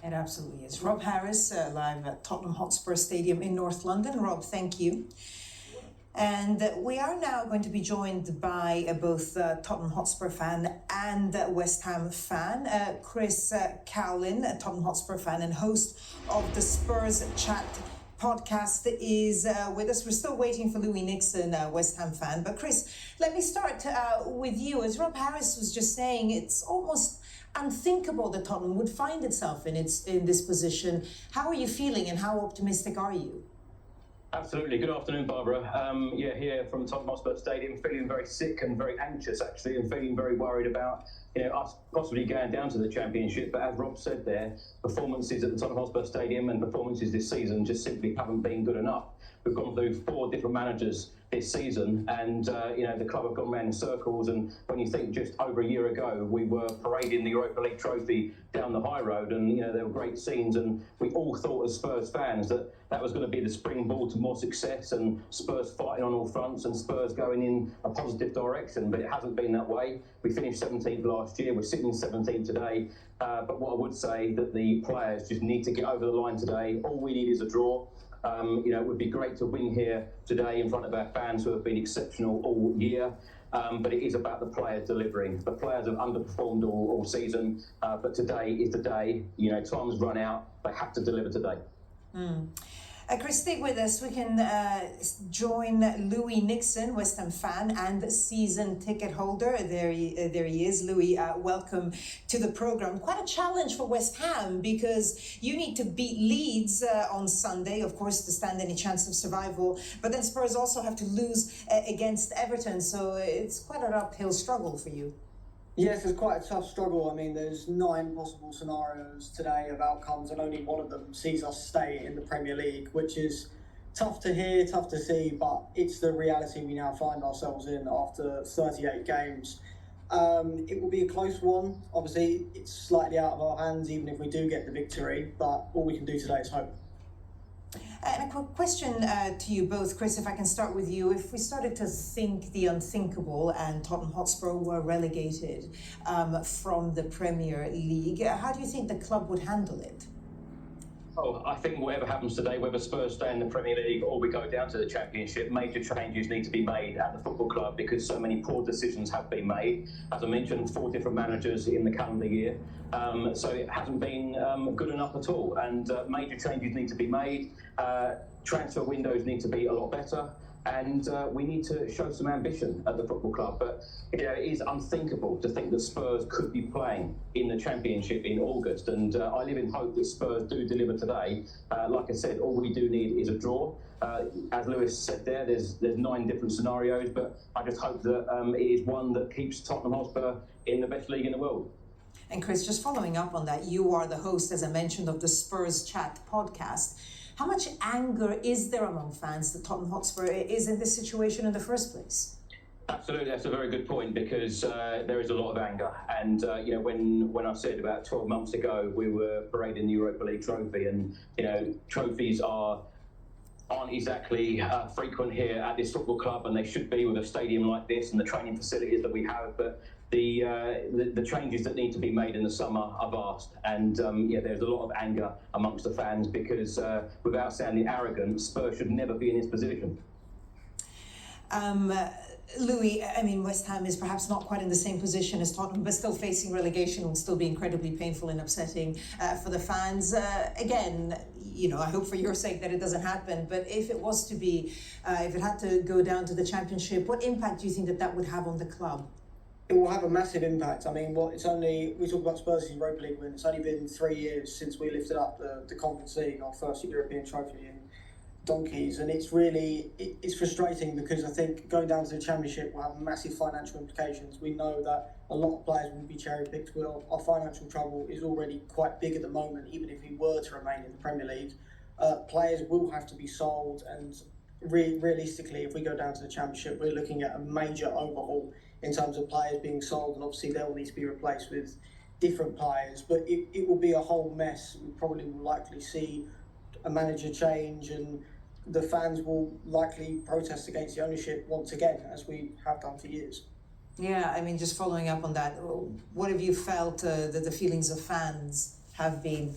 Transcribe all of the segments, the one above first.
It absolutely is. Rob Harris, live at Tottenham Hotspur Stadium in North London. Rob, thank you. And we are now going to be joined by both Tottenham Hotspur fan and West Ham fan. Chris Cowlin, a Tottenham Hotspur fan and host of the Spurs Chat Podcast, is with us. We're still waiting for Louis Nixon, West Ham fan. But Chris, let me start with you. As Rob Harris was just saying, it's almost unthinkable that Tottenham would find itself in this position. How are you feeling and how optimistic are you? Absolutely. Good afternoon, Barbara. Here from Tottenham Hotspur Stadium, feeling very sick and very anxious, actually, and feeling very worried about us possibly going down to the Championship. But as Rob said there, performances at the Tottenham Hotspur Stadium and performances this season just simply haven't been good enough. We've gone through 4 different managers this season, and the club have gone round in circles. And when you think just over a year ago we were parading the Europa League trophy down the high road, and there were great scenes, and we all thought as Spurs fans that was going to be the springboard to more success and Spurs fighting on all fronts and Spurs going in a positive direction. But it hasn't been that way. We finished 17th last year. We're sitting 17th today. But what I would say that the players just need to get over the line today. All we need is a draw. It would be great to win here today in front of our fans who have been exceptional all year. But it is about the players delivering. The players have underperformed all season, but today is the day. Time's run out. They have to deliver today. Chris, stick with us. We can join Louis Nixon, West Ham fan and season ticket holder. There he is. Louis, welcome to the program. Quite a challenge for West Ham because you need to beat Leeds on Sunday, of course, to stand any chance of survival. But then Spurs also have to lose against Everton, so it's quite an uphill struggle for you. Yes, it's quite a tough struggle. I mean, there's 9 possible scenarios today of outcomes, and only one of them sees us stay in the Premier League, which is tough to hear, tough to see, but it's the reality we now find ourselves in after 38 games. It will be a close one. Obviously, it's slightly out of our hands, even if we do get the victory, but all we can do today is hope. And a quick question to you both, Chris, if I can start with you. If we started to think the unthinkable and Tottenham Hotspur were relegated from the Premier League, how do you think the club would handle it? I think whatever happens today, whether Spurs stay in the Premier League or we go down to the Championship, major changes need to be made at the football club because so many poor decisions have been made. As I mentioned, 4 different managers in the calendar year. So it hasn't been good enough at all. And major changes need to be made. Transfer windows need to be a lot better. And we need to show some ambition at the football club. But it is unthinkable to think that Spurs could be playing in the Championship in August. And I live in hope that Spurs do deliver today. Like I said, all we do need is a draw. As Lewis said there's 9 different scenarios, but I just hope that it is one that keeps Tottenham Hotspur in the best league in the world. And Chris, just following up on that, you are the host, as I mentioned, of the Spurs Chat Podcast. How much anger is there among fans that Tottenham Hotspur is in this situation in the first place? Absolutely, that's a very good point because there is a lot of anger. And when I said about 12 months ago we were parading the Europa League trophy, and trophies aren't exactly frequent here at this football club, and they should be with a stadium like this and the training facilities that we have. But the changes that need to be made in the summer are vast, and there's a lot of anger amongst the fans because without sounding arrogant, Spurs should never be in this position. Louis, I mean, West Ham is perhaps not quite in the same position as Tottenham, but still facing relegation would still be incredibly painful and upsetting for the fans. Again, I hope for your sake that it doesn't happen, but if it was to be, if it had to go down to the Championship, what impact do you think that would have on the club? It will have a massive impact. I mean, we talk about Spurs' Europa League win. It's only been 3 years since we lifted up the Conference League, our first European trophy in donkeys, and it's frustrating because I think going down to the Championship will have massive financial implications. We know that a lot of players will be cherry-picked. Our financial trouble is already quite big at the moment, even if we were to remain in the Premier League. Players will have to be sold, and realistically, if we go down to the Championship, we're looking at a major overhaul in terms of players being sold, and obviously they'll need to be replaced with different players, but it will be a whole mess. We probably will likely see a manager change, and the fans will likely protest against the ownership once again, as we have done for years. Yeah, I mean, just following up on that, what have you felt that the feelings of fans have been?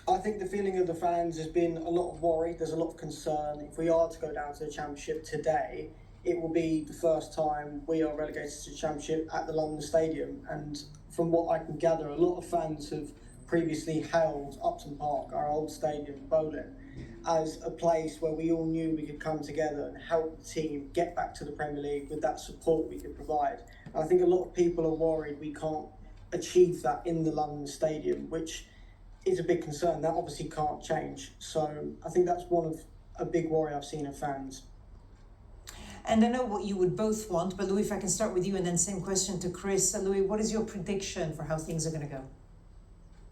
I think the feeling of the fans has been a lot of worry. There's a lot of concern. If we are to go down to the Championship today, it will be the first time we are relegated to the Championship at the London Stadium. And from what I can gather, a lot of fans have previously hailed Upton Park, our old stadium, Bowling, as a place where we all knew we could come together and help the team get back to the Premier League with that support we could provide. And I think a lot of people are worried we can't achieve that in the London Stadium, which is a big concern. That obviously can't change. So I think that's one of a big worry I've seen of fans. And I know what you would both want, but Louis, if I can start with you, and then same question to Chris. Louis, what is your prediction for how things are going to go?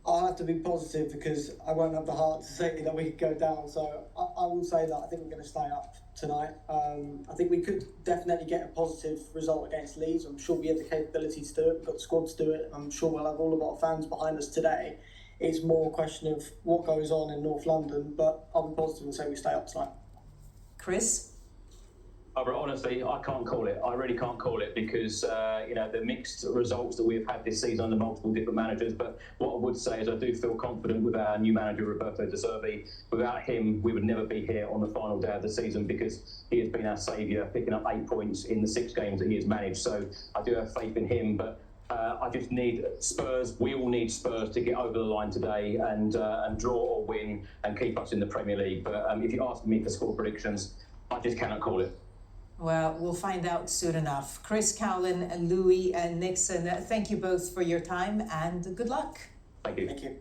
I'll have to be positive because I won't have the heart to say that we could go down. So I will say that I think we're going to stay up tonight. I think we could definitely get a positive result against Leeds. I'm sure we have the capability to do it. We've got the squad to do it. I'm sure we'll have all of our fans behind us today. It's more a question of what goes on in North London, but I'll be positive and say we stay up tonight. Chris? But honestly, I can't call it. I really can't call it because, the mixed results that we've had this season under multiple different managers. But what I would say is I do feel confident with our new manager, Roberto De Zerbi. Without him, we would never be here on the final day of the season because he has been our saviour, picking up 8 points in the 6 games that he has managed. So I do have faith in him. But I just need Spurs. We all need Spurs to get over the line today and draw or win and keep us in the Premier League. But if you ask me for score predictions, I just cannot call it. Well, we'll find out soon enough. Chris, Cowlin, Louis, and Nixon, thank you both for your time and good luck. Thank you. Thank you.